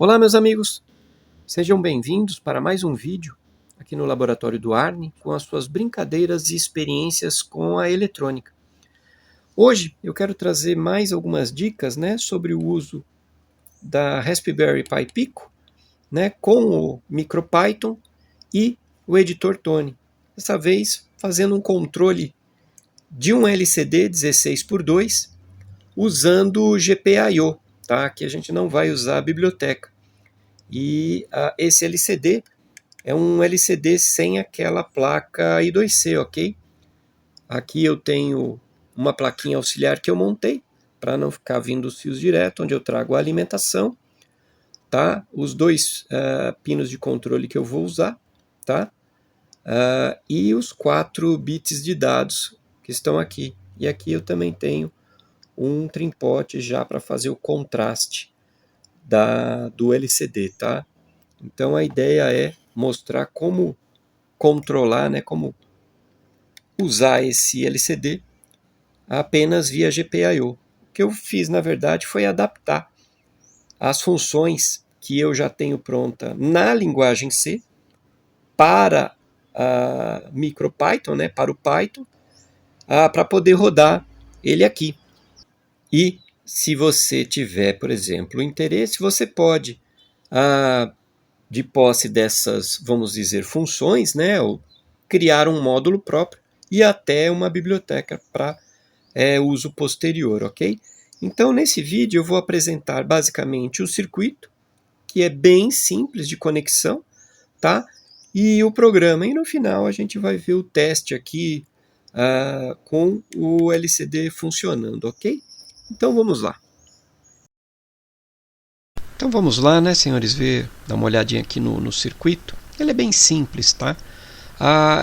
Olá, meus amigos! Sejam bem-vindos para mais um vídeo aqui no Laboratório do Arne com as suas brincadeiras e experiências com a eletrônica. Hoje eu quero trazer mais algumas dicas, sobre o uso da Raspberry Pi Pico, com o MicroPython e o editor Tony. Dessa vez fazendo um controle de um LCD 16x2 usando o GPIO, tá? Aqui a gente não vai usar a biblioteca. E esse LCD é um LCD sem aquela placa I2C, ok? Aqui eu tenho uma plaquinha auxiliar que eu montei para não ficar vindo os fios direto, onde eu trago a alimentação, tá? Os dois pinos de controle que eu vou usar, tá? E os 4 bits de dados que estão aqui. E aqui eu também tenho um trimpote já para fazer o contraste do LCD, tá? Então a ideia é mostrar como controlar, como usar esse LCD apenas via GPIO. O que eu fiz, na verdade, foi adaptar as funções que eu já tenho pronta na linguagem C para a MicroPython, para o Python, para poder rodar ele aqui. E se você tiver, por exemplo, interesse, você pode, de posse dessas, vamos dizer, funções, ou criar um módulo próprio e até uma biblioteca para uso posterior, ok? Então, nesse vídeo eu vou apresentar basicamente o circuito, que é bem simples de conexão, tá? E o programa. E no final a gente vai ver o teste aqui com o LCD funcionando, ok? Então vamos lá. Então vamos lá, senhores, dar uma olhadinha aqui no circuito. Ele é bem simples, tá?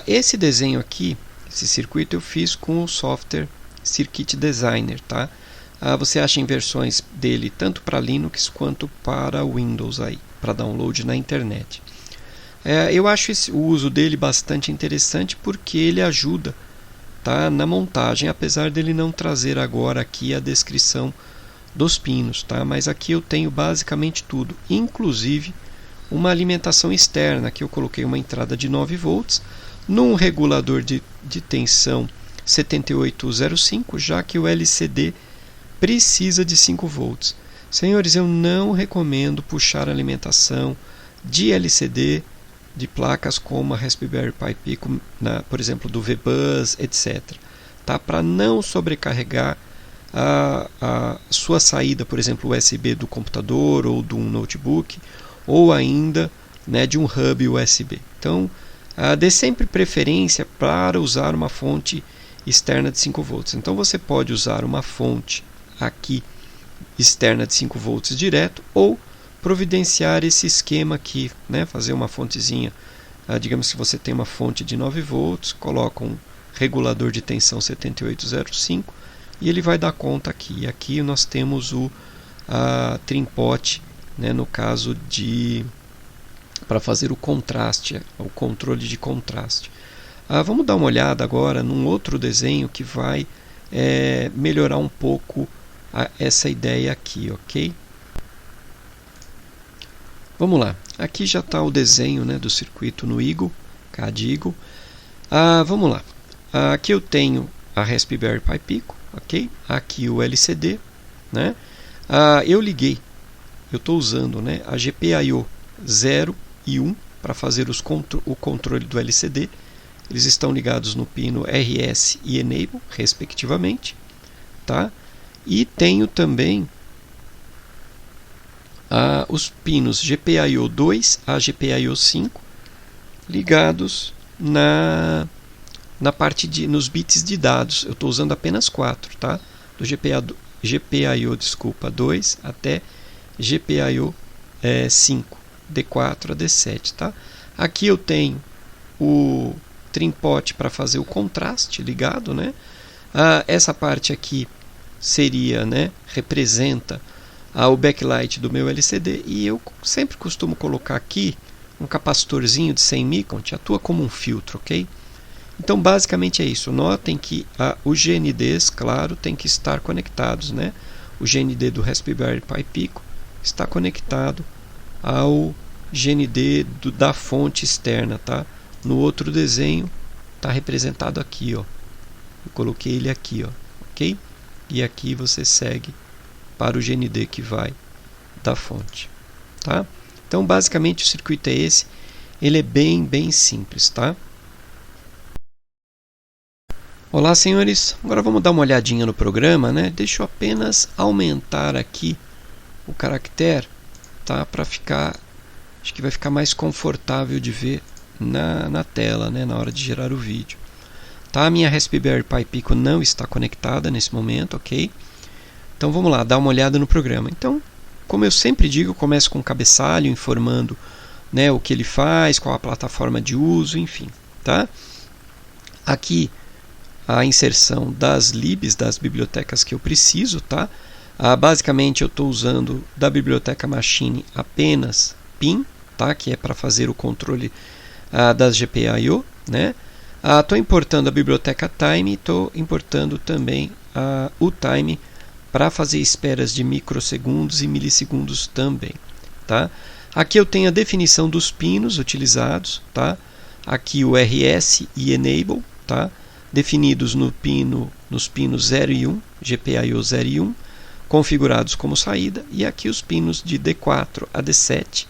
Esse desenho aqui, esse circuito eu fiz com o software Circuit Designer, tá? Você acha em versões dele tanto para Linux quanto para Windows aí, para download na internet. Eu acho o uso dele bastante interessante porque ele ajuda, tá, na montagem, apesar dele não trazer agora aqui a descrição dos pinos, tá? Mas aqui eu tenho basicamente tudo, inclusive uma alimentação externa, que eu coloquei uma entrada de 9 volts num regulador de tensão 7805, já que o LCD precisa de 5 volts. Senhores, eu não recomendo puxar alimentação de LCD de placas como a Raspberry Pi Pico, por exemplo, do VBus, etc. Tá? Para não sobrecarregar a sua saída, por exemplo, USB do computador ou de um notebook, ou ainda de um hub USB. Então, dê sempre preferência para usar uma fonte externa de 5 volts. Então, você pode usar uma fonte aqui externa de 5 volts direto, ou providenciar esse esquema aqui, fazer uma fontezinha, digamos que você tem uma fonte de 9 volts, coloca um regulador de tensão 7805 e ele vai dar conta aqui. E aqui nós temos o trimpote, no caso para fazer o contraste, o controle de contraste. Vamos dar uma olhada agora num outro desenho que vai melhorar um pouco essa ideia aqui, ok? Vamos lá, aqui já está o desenho do circuito no Eagle, CAD Eagle. Vamos lá, aqui eu tenho a Raspberry Pi Pico, ok? Aqui o LCD, eu liguei, eu estou usando a GPIO 0 e 1 para fazer o controle do LCD. Eles estão ligados no pino RS e Enable, respectivamente, tá? E tenho também os pinos GPIO 2 a GPIO 5 ligados na parte nos bits de dados. Eu estou usando apenas 4, tá? Do GPIO 2 até GPIO 5, D4 a D7, tá? Aqui eu tenho o trimpote para fazer o contraste ligado, essa parte aqui seria, representa o backlight do meu LCD, e eu sempre costumo colocar aqui um capacitorzinho de 100 micron, que atua como um filtro, ok? Então basicamente é isso. Notem que os GNDs, claro, tem que estar conectados, O GND do Raspberry Pi Pico está conectado ao GND da fonte externa, tá? No outro desenho está representado aqui, ó. Eu coloquei ele aqui, ó, ok? E aqui você segue para o GND que vai da fonte, tá? Então, basicamente, o circuito é esse. Ele é bem simples, tá? Olá, senhores. Agora vamos dar uma olhadinha no programa, né? Deixa eu apenas aumentar aqui o caractere, tá? Para ficar, acho que vai ficar mais confortável de ver na tela, né? Na hora de gerar o vídeo. Tá? A minha Raspberry Pi Pico não está conectada nesse momento, ok? Então vamos lá, dar uma olhada no programa. Então, como eu sempre digo, eu começo com um cabeçalho informando, né, o que ele faz, qual a plataforma de uso, enfim, tá? Aqui a inserção das libs, das bibliotecas que eu preciso, tá? Basicamente eu estou usando da biblioteca Machine apenas PIN, tá? Que é para fazer o controle das GPIO, né? Estou importando a biblioteca Time, estou importando também o Time para fazer esperas de microsegundos e milissegundos também, tá? Aqui eu tenho a definição dos pinos utilizados, tá? Aqui o RS e Enable, tá? Definidos nos pinos 0 e 1, GPIO 0 e 1, configurados como saída, e aqui os pinos de D4 a D7,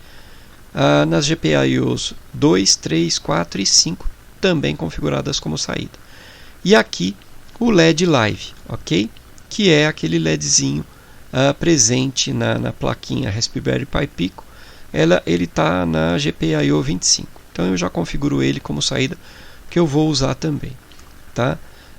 nas GPIOs 2, 3, 4 e 5, também configuradas como saída. E aqui o LED Live, ok? Que é aquele LEDzinho presente na plaquinha Raspberry Pi Pico. Ele está na GPIO 25. Então eu já configuro ele como saída, que eu vou usar também. Tá?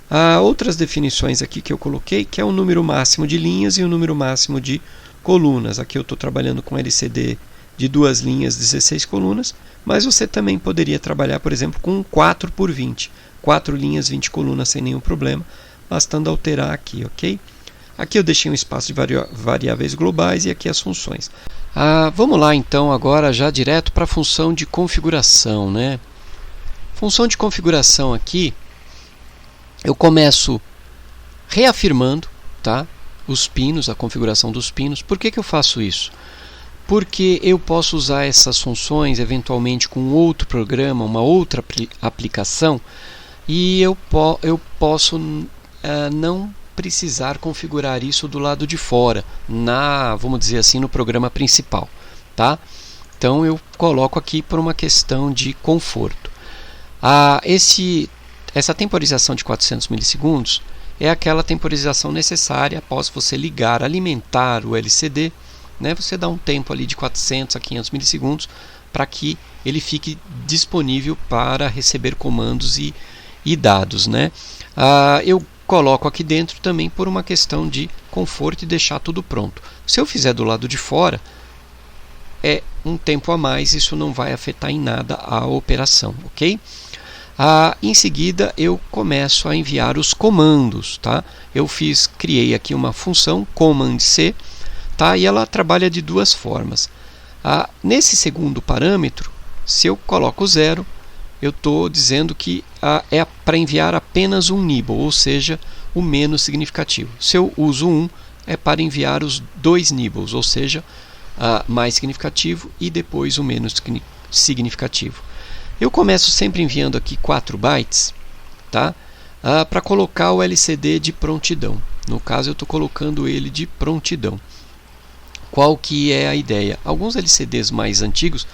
Há outras definições aqui que eu coloquei, que é o número máximo de linhas e o número máximo de colunas. Aqui eu estou trabalhando com LCD de 2 linhas, 16 colunas, mas você também poderia trabalhar, por exemplo, com 4 por 20. 4 linhas, 20 colunas sem nenhum problema, bastando alterar aqui, ok? Aqui eu deixei um espaço de variáveis globais e aqui as funções. Vamos lá então agora já direto para a função de configuração, né? Função de configuração aqui, eu começo reafirmando, tá, os pinos, a configuração dos pinos. Por que eu faço isso? Porque eu posso usar essas funções eventualmente com outro programa, uma outra aplicação, e eu posso não precisar configurar isso do lado de fora, vamos dizer assim, no programa principal, tá? Então eu coloco aqui por uma questão de conforto. Essa temporização de 400 milissegundos é aquela temporização necessária após você ligar, alimentar o LCD, né? Você dá um tempo ali de 400 a 500 milissegundos para que ele fique disponível para receber comandos e dados, né? Eu coloco aqui dentro também por uma questão de conforto e deixar tudo pronto. Se eu fizer do lado de fora, é um tempo a mais, isso não vai afetar em nada a operação, ok? Em seguida eu começo a enviar os comandos, tá? Criei aqui uma função command C, tá? E ela trabalha de duas formas. Nesse segundo parâmetro, se eu coloco 0, eu estou dizendo que é para enviar apenas um nibble, ou seja, o menos significativo. Se eu uso 1, é para enviar os 2 nibbles, ou seja, mais significativo e depois o menos significativo. Eu começo sempre enviando aqui 4 bytes, tá? Para colocar o LCD de prontidão. No caso, eu estou colocando ele de prontidão. Qual que é a ideia? Alguns LCDs mais antigos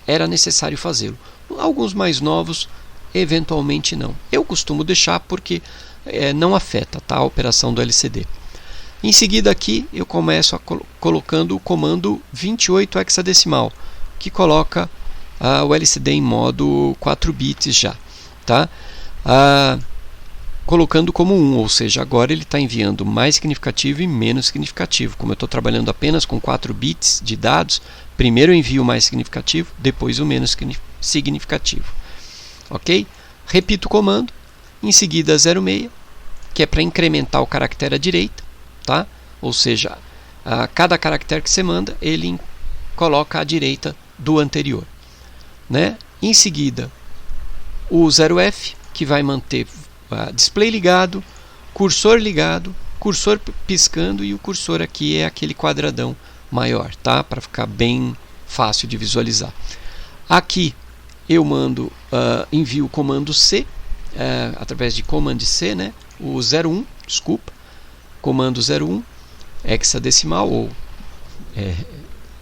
era necessário fazê-lo. Alguns mais novos, eventualmente não. Eu costumo deixar porque não afeta, tá, a operação do LCD. Em seguida aqui eu começo colocando o comando 28 hexadecimal, que coloca o LCD em modo 4 bits já, tá? Colocando como 1, ou seja, agora ele está enviando mais significativo e menos significativo. Como eu estou trabalhando apenas com 4 bits de dados, primeiro eu envio o mais significativo, depois o menos significativo. Ok? Repito o comando, em seguida 06, que é para incrementar o caractere à direita, tá? Ou seja, cada caractere que você manda, ele coloca à direita do anterior, né? Em seguida, o 0F, que vai manter display ligado, cursor piscando, e o cursor aqui é aquele quadradão maior, tá? Para ficar bem fácil de visualizar. Aqui eu envio o comando C, através de Command C, né? O 01, desculpa, comando 01, hexadecimal ou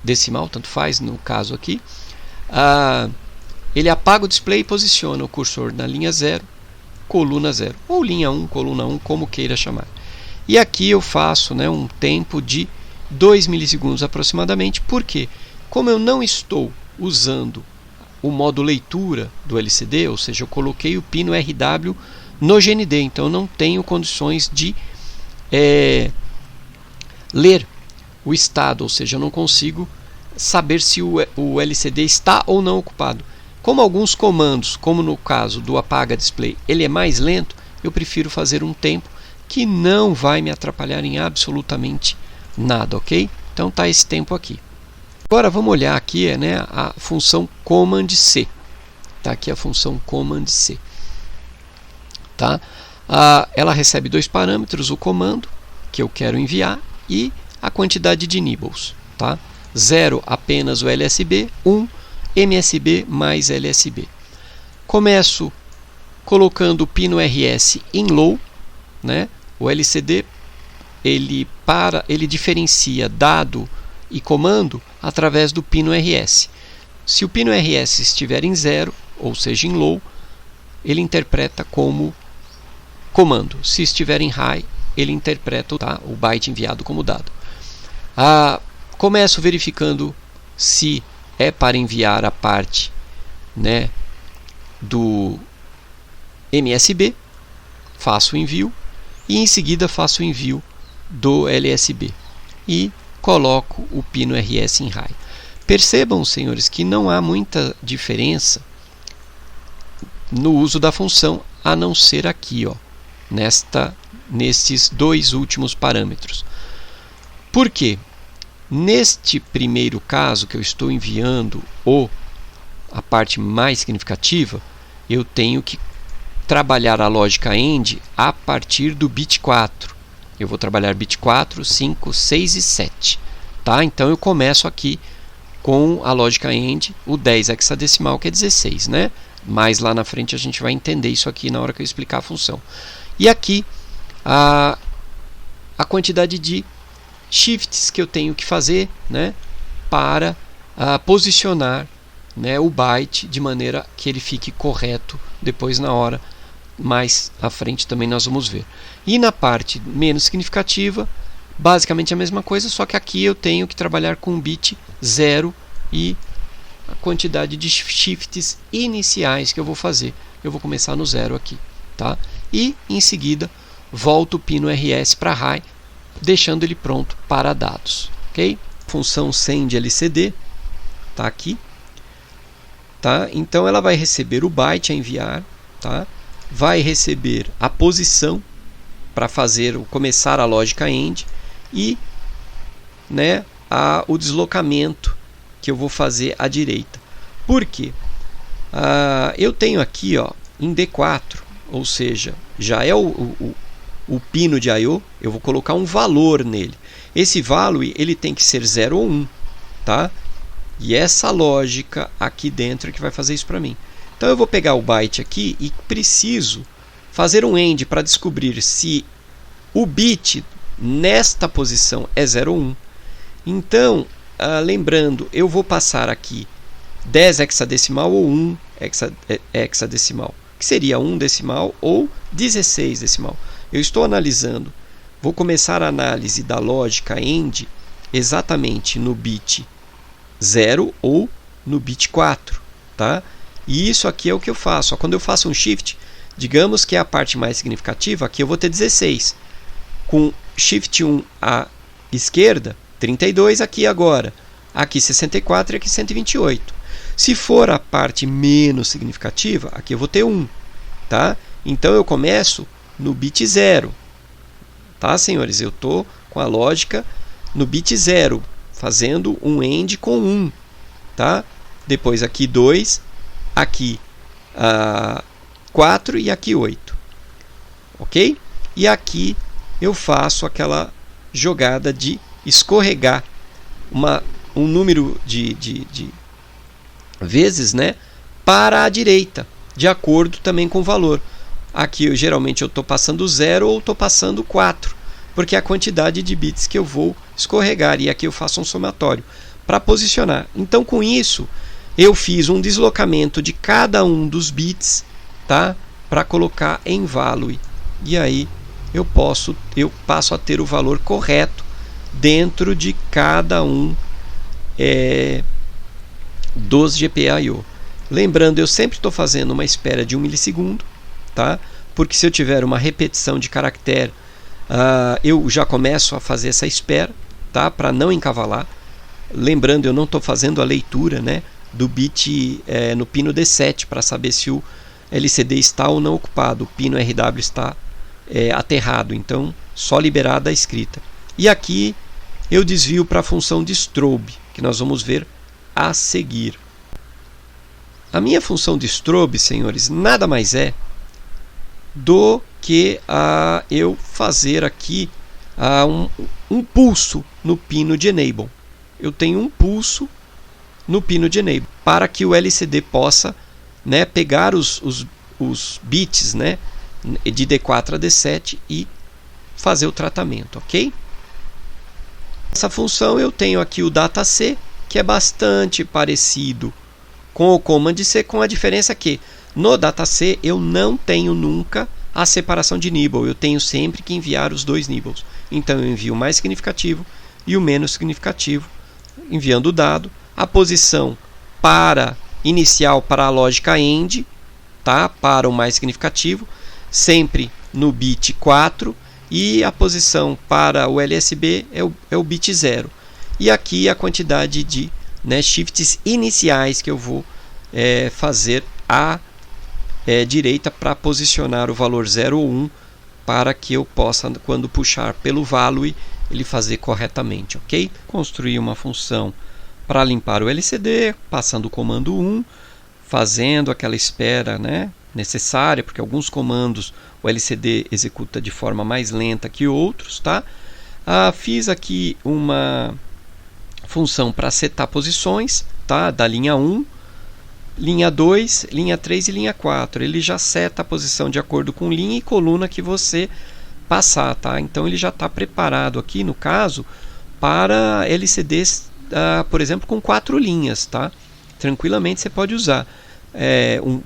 decimal, tanto faz no caso aqui. Ele apaga o display e posiciona o cursor na linha 0, coluna 0, ou linha 1, coluna 1, como queira chamar. E aqui eu faço, né, um tempo de 2 milissegundos aproximadamente, porque como eu não estou usando o modo leitura do LCD, ou seja, eu coloquei o pino RW no GND, então eu não tenho condições de ler o estado, ou seja, eu não consigo saber se o LCD está ou não ocupado. Como alguns comandos, como no caso do apaga display, ele é mais lento, eu prefiro fazer um tempo que não vai me atrapalhar em absolutamente nada, ok? Então tá esse tempo aqui. Agora vamos olhar aqui, né, a função Command C. Tá aqui a função Command C. Tá? Ela recebe dois parâmetros, o comando que eu quero enviar e a quantidade de nibbles. Tá? 0 apenas o LSB, 1 MSB mais LSB. Começo colocando o pino RS em low, né? O LCD ele diferencia dado e comando através do pino RS. Se o pino RS estiver em 0, ou seja, em low, ele interpreta como comando. Se estiver em high, ele interpreta o byte enviado como dado. Começo verificando se é para enviar a parte, né, do MSB, faço o envio e em seguida faço o envio do LSB e coloco o pino RS em high. Percebam, senhores, que não há muita diferença no uso da função, a não ser aqui, ó, nestes dois últimos parâmetros. Por quê? Neste primeiro caso que eu estou enviando a parte mais significativa, eu tenho que trabalhar a lógica AND a partir do bit 4. Eu vou trabalhar bit 4, 5, 6 e 7. Tá? Então eu começo aqui com a lógica AND, o 10 hexadecimal, que é 16. Né? Mas lá na frente a gente vai entender isso aqui na hora que eu explicar a função. E aqui a quantidade de shifts que eu tenho que fazer, né, para posicionar, né, o byte de maneira que ele fique correto depois na hora mais à frente também nós vamos ver. E na parte menos significativa, basicamente a mesma coisa, só que aqui eu tenho que trabalhar com bit 0 e a quantidade de shifts iniciais que eu vou fazer. Eu vou começar no 0 aqui, tá? E em seguida volto o pino RS para high, deixando ele pronto para dados, ok? Função send LCD tá aqui, tá? Então ela vai receber o byte a enviar, tá? Vai receber a posição para começar a lógica AND e, né, o deslocamento que eu vou fazer à direita. Por quê? Eu tenho aqui, ó, em D4, ou seja, já é o pino de I/O, eu vou colocar um valor nele. Esse valor ele tem que ser 0 ou 1, tá? E essa lógica aqui dentro que vai fazer isso para mim. Então eu vou pegar o byte aqui e preciso fazer um AND para descobrir se o bit nesta posição é 0 ou 1. Então, lembrando, eu vou passar aqui 10 hexadecimal ou 1 hexadecimal, que seria 1 decimal ou 16 decimal. Eu estou analisando, vou começar a análise da lógica AND exatamente no bit 0 ou no bit 4, tá? E isso aqui é o que eu faço. Quando eu faço um shift, digamos que é a parte mais significativa, aqui eu vou ter 16. Com shift 1 à esquerda, 32 aqui agora. Aqui 64 e aqui 128. Se for a parte menos significativa, aqui eu vou ter 1, tá? Então eu começo no bit 0, tá, senhores? Eu estou com a lógica no bit 0, fazendo um AND com 1, tá? Depois aqui 2, aqui 4 e aqui 8, ok? E aqui eu faço aquela jogada de escorregar um número de vezes, né, para a direita, de acordo também com o valor. Aqui geralmente eu estou passando 0 ou estou passando 4, porque é a quantidade de bits que eu vou escorregar, e aqui eu faço um somatório para posicionar. Então, com isso, eu fiz um deslocamento de cada um dos bits, tá, para colocar em value, e aí eu passo a ter o valor correto dentro de cada um dos GPIO. Lembrando, eu sempre estou fazendo uma espera de 1 milissegundo, tá? Porque se eu tiver uma repetição de caractere, eu já começo a fazer essa espera, tá? Para não encavalar. Lembrando, eu não estou fazendo a leitura, né, do bit no pino D7 para saber se o LCD está ou não ocupado. O pino RW está aterrado, então só liberada a escrita. E aqui eu desvio para a função de strobe, que nós vamos ver a seguir. A minha função de strobe, senhores, nada mais é do que eu fazer aqui um pulso no pino de enable. Eu tenho um pulso no pino de enable para que o LCD possa, né, pegar os bits, né, de D4 a D7 e fazer o tratamento, ok? Essa função eu tenho aqui o dataC, que é bastante parecido com o command C, com a diferença que no dataC eu não tenho nunca a separação de nibble, eu tenho sempre que enviar os dois nibbles. Então eu envio o mais significativo e o menos significativo, enviando o dado, a posição inicial para a lógica AND, tá? Para o mais significativo, sempre no bit 4, e a posição para o LSB é o bit 0. E aqui a quantidade de, né, shifts iniciais que eu vou fazer à direita para posicionar o valor 0 ou 1 para que eu possa, quando puxar pelo value, ele fazer corretamente, ok? Construir uma função para limpar o LCD, passando o comando 1, fazendo aquela espera, né, necessária, porque alguns comandos o LCD executa de forma mais lenta que outros, tá? Fiz aqui uma função para setar posições, tá? Da linha 1, linha 2, linha 3 e linha 4. Ele já seta a posição de acordo com linha e coluna que você passar, tá? Então ele já está preparado aqui, no caso, para LCDs, por exemplo, com 4 linhas, tá? Tranquilamente você pode usar.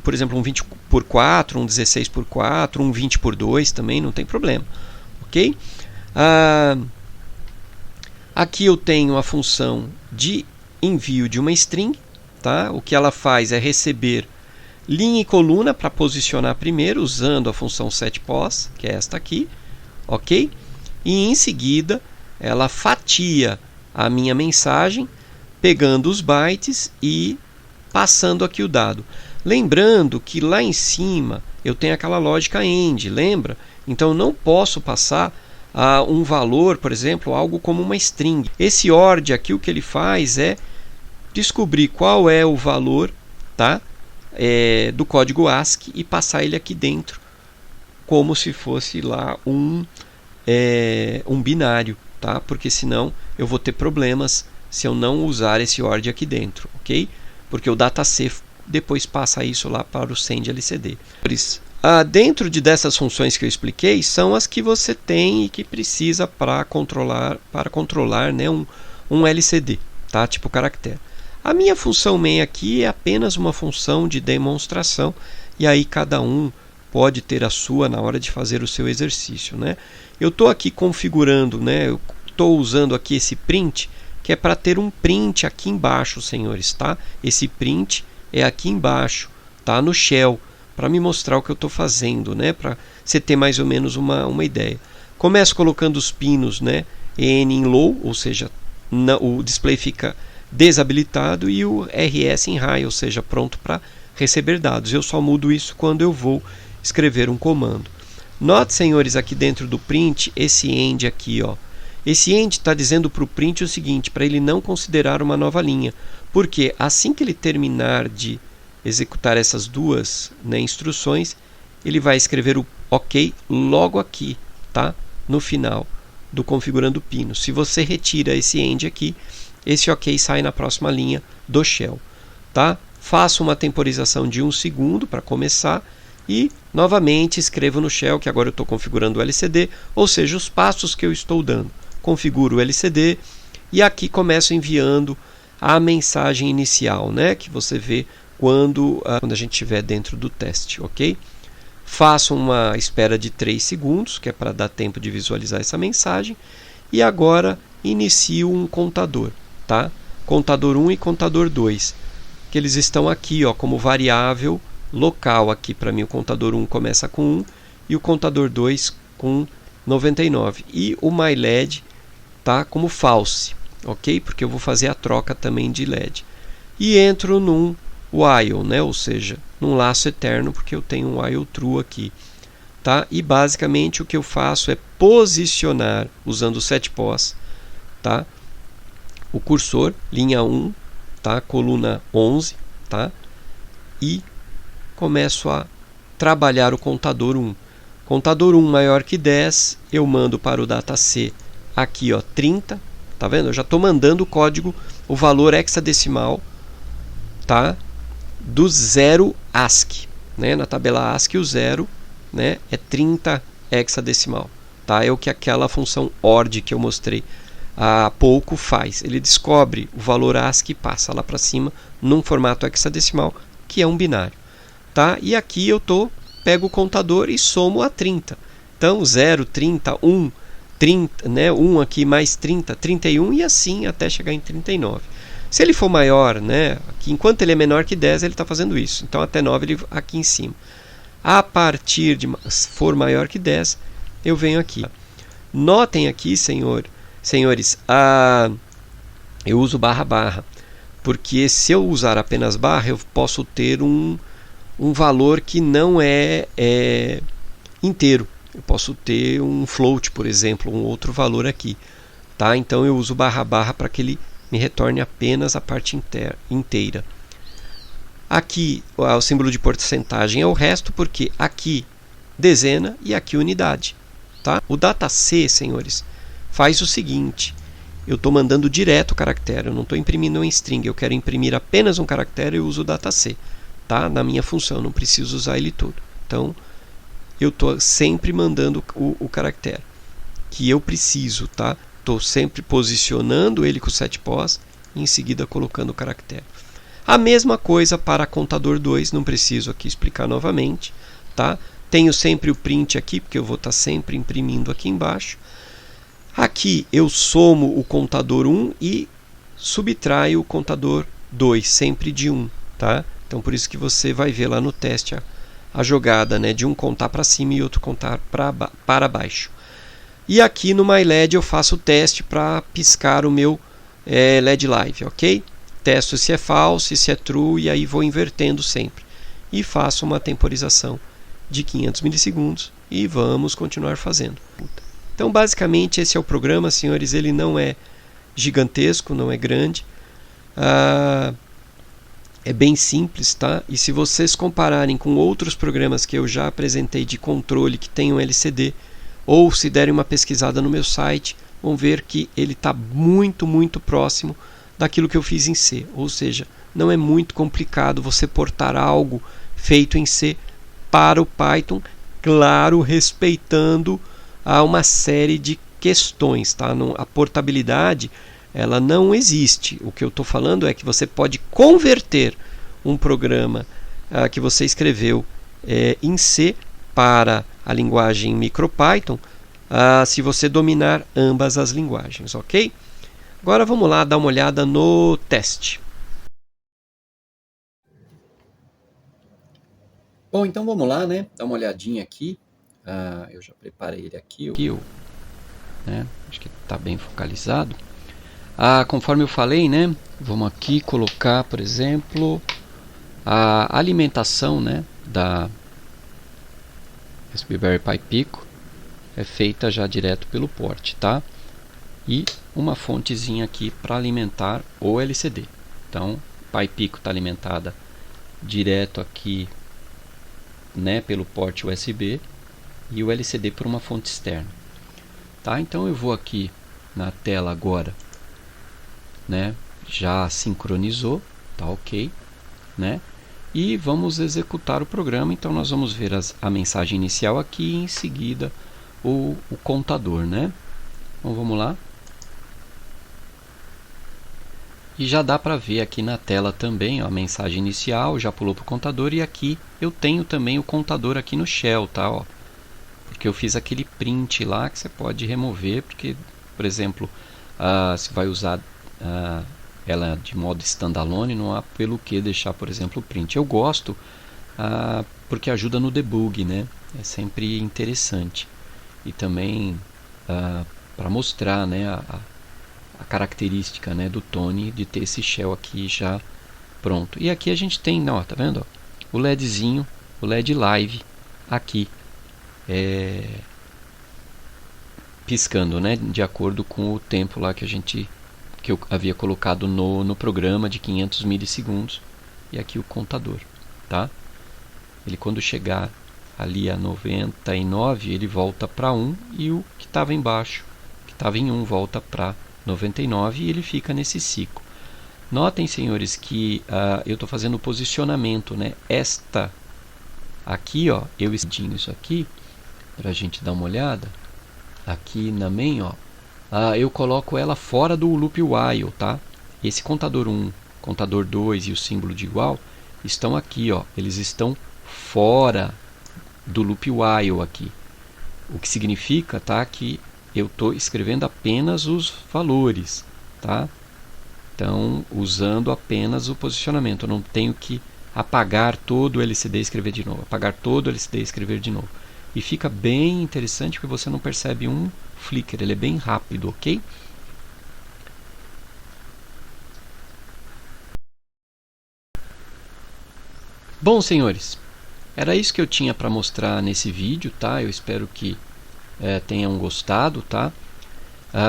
Por exemplo, um 20x4, um 16x4, um 20x2 também, não tem problema, ok? Aqui eu tenho a função de envio de uma string, tá? O que ela faz é receber linha e coluna para posicionar primeiro, usando a função setPos, que é esta aqui, ok? E em seguida ela fatia a minha mensagem, pegando os bytes e passando aqui o dado. Lembrando que lá em cima eu tenho aquela lógica AND, lembra? Então eu não posso passar um valor, por exemplo, algo como uma string. Esse ORD aqui, o que ele faz é descobrir qual é o valor, tá, do código ASCII e passar ele aqui dentro, como se fosse lá um binário, tá? Porque senão eu vou ter problemas se eu não usar esse ORD aqui dentro, ok? Porque o dataC depois passa isso lá para o send LCD. Dentro dessas funções que eu expliquei, são as que você tem e que precisa para controlar, né, um LCD, tá? Tipo caractere. A minha função main aqui é apenas uma função de demonstração, e aí cada um pode ter a sua na hora de fazer o seu exercício, né? Eu estou aqui configurando, né, eu estou usando aqui esse print, que é para ter um print aqui embaixo, senhores, tá? Esse print é aqui embaixo, tá? No shell, para me mostrar o que eu estou fazendo, né? Para você ter mais ou menos uma ideia. Começo colocando os pinos, né, N em low, ou seja, o display fica desabilitado, e o RS em high, ou seja, pronto para receber dados. Eu só mudo isso quando eu vou escrever um comando. Note, senhores, aqui dentro do print, esse end aqui, ó. Esse end está dizendo para o print o seguinte, para ele não considerar uma nova linha, porque assim que ele terminar de executar essas duas, né, instruções, ele vai escrever o OK logo aqui, tá? No final do configurando pino. Se você retira esse end aqui, esse OK sai na próxima linha do shell. Tá? Faço uma temporização de 1 segundo para começar e novamente escrevo no shell que agora eu estou configurando o LCD, ou seja, os passos que eu estou dando. Configuro o LCD e aqui começo enviando a mensagem inicial, né, que você vê quando a gente estiver dentro do teste, ok? Faço uma espera de 3 segundos, que é para dar tempo de visualizar essa mensagem, e agora inicio um contador, tá? Contador 1 e contador 2, que eles estão aqui, ó, como variável local. Aqui para mim o contador 1 começa com 1 e o contador 2 com 99. E o myLED tá como false, ok? Porque eu vou fazer a troca também de LED. E entro num while, né? Ou seja, num laço eterno, porque eu tenho um while true aqui. Tá? E basicamente o que eu faço é posicionar, usando o setPos, tá? O cursor, linha 1, tá? Coluna 11, tá? E começo a trabalhar o contador 1. Contador 1 maior que 10, eu mando para o dataC aqui, ó, 30. Tá vendo? Eu já estou mandando o código, o valor hexadecimal, tá? Do 0 ASCII. Né? Na tabela ASCII, o 0, né, é 30 hexadecimal. Tá? É o que aquela função ORD que eu mostrei há pouco faz. Ele descobre o valor ASCII e passa lá para cima num formato hexadecimal, que é um binário. Tá? E aqui eu pego o contador e somo a 30. Então 0, 30, 1, 30, né? 1 aqui mais 30, 31 e assim até chegar em 39. Se ele for maior, né? Aqui, enquanto ele é menor que 10, ele está fazendo isso. Então até 9 ele aqui em cima. A partir de for maior que 10, eu venho aqui. Notem aqui, senhores, eu uso barra, porque se eu usar apenas barra, eu posso ter um valor que não é inteiro. Eu posso ter um float, por exemplo, um outro valor aqui. Tá? Então eu uso barra para que ele me retorne apenas a parte inteira. Aqui o símbolo de porcentagem é o resto, porque aqui dezena e aqui unidade. Tá? O dataC, senhores, faz o seguinte: eu estou mandando direto o caractere, eu não estou imprimindo em string, eu quero imprimir apenas um caractere, eu uso o dataC. Tá? Na minha função, eu não preciso usar ele todo. Então, eu estou sempre mandando o caractere que eu preciso. Tá? Estou sempre posicionando ele com o setPos e em seguida colocando o caractere. A mesma coisa para contador 2, não preciso aqui explicar novamente. Tá? Tenho sempre o print aqui, porque eu vou estar sempre imprimindo aqui embaixo. Aqui eu somo o contador 1 e subtraio o contador 2, sempre de 1. Tá? Então por isso que você vai ver lá no teste a jogada, né, de um contar para cima e outro contar para baixo. E aqui no myLED eu faço o teste para piscar o meu LED Live, ok? Testo se é false, se é true e aí vou invertendo sempre. E faço uma temporização de 500 milissegundos e vamos continuar fazendo. Então basicamente esse é o programa, senhores. Ele não é gigantesco, não é grande. É bem simples, tá? E se vocês compararem com outros programas que eu já apresentei de controle que tem um LCD, ou se derem uma pesquisada no meu site, vão ver que ele está muito, muito próximo daquilo que eu fiz em C. Ou seja, não é muito complicado você portar algo feito em C para o Python, claro, respeitando uma série de questões. Tá? A portabilidade ela não existe. O que eu estou falando é que você pode converter um programa que você escreveu em C para a linguagem MicroPython se você dominar ambas as linguagens, ok? Agora vamos lá dar uma olhada no teste. Bom, então vamos lá, né? Dar uma olhadinha aqui. Eu já preparei ele aqui. Né? Acho que está bem focalizado. Conforme eu falei, né? Vamos aqui colocar, por exemplo, a alimentação, né, da Raspberry Pi Pico é feita já direto pelo port, tá? E uma fontezinha aqui para alimentar o LCD. Então, Pi Pico está alimentada direto aqui, né, pelo port USB e o LCD por uma fonte externa. Tá? Então eu vou aqui na tela agora né? Já sincronizou, tá ok, né? E vamos executar o programa. Então nós vamos ver a mensagem inicial aqui e em seguida o contador, né? Então vamos lá. E já dá para ver aqui na tela também, ó, a mensagem inicial, já pulou para o contador, e aqui eu tenho também o contador aqui no shell, tá? Ó, porque eu fiz aquele print lá que você pode remover, porque, por exemplo, você vai usar ela de modo standalone, não há pelo que deixar, por exemplo, o print. Eu gosto porque ajuda no debug, né? É sempre interessante. E também para mostrar, né, a característica, né, do Tony de ter esse shell aqui já pronto. E aqui a gente tem, ó, tá vendo? Ó, o LEDzinho, o LED live aqui piscando, né, de acordo com o tempo lá que eu havia colocado no programa de 500 milissegundos. E aqui o contador, tá? Ele, quando chegar ali a 99, ele volta para 1, e o que estava embaixo, que estava em 1, volta para 99, e ele fica nesse ciclo. Notem, senhores, que eu estou fazendo o posicionamento, né? Esta aqui, ó, eu estou isso aqui para a gente dar uma olhada. Aqui na main, ó, eu coloco ela fora do loop while, tá? Esse contador 1, contador 2 e o símbolo de igual estão aqui, ó. Eles estão fora do loop while aqui. O que significa, tá, que eu estou escrevendo apenas os valores, tá? Então, usando apenas o posicionamento. Eu não tenho que apagar todo o LCD e escrever de novo. Apagar todo o LCD e escrever de novo. E fica bem interessante porque você não percebe um flicker. Ele é bem rápido, ok? Bom, senhores, era isso que eu tinha para mostrar nesse vídeo, tá? Eu espero que tenham gostado, tá?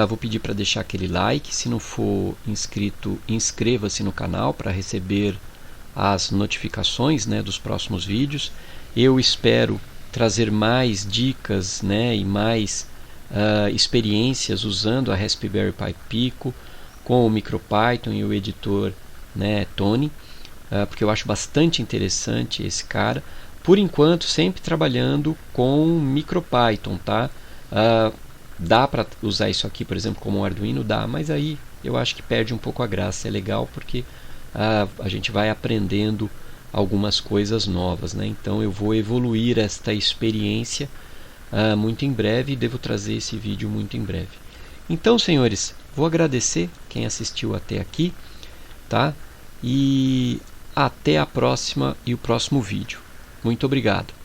Vou pedir para deixar aquele like. Se não for inscrito, inscreva-se no canal para receber as notificações, né, dos próximos vídeos. Eu espero trazer mais dicas, né, e mais experiências usando a Raspberry Pi Pico com o MicroPython e o editor, né, Tony, porque eu acho bastante interessante esse cara. Por enquanto, sempre trabalhando com MicroPython, tá? Dá para usar isso aqui, por exemplo, como um Arduino? Dá, mas aí eu acho que perde um pouco a graça. É legal porque a gente vai aprendendo algumas coisas novas, né? Então eu vou evoluir esta experiência muito em breve, e devo trazer esse vídeo muito em breve. Então, senhores, vou agradecer quem assistiu até aqui, tá? E até a próxima e o próximo vídeo. Muito obrigado.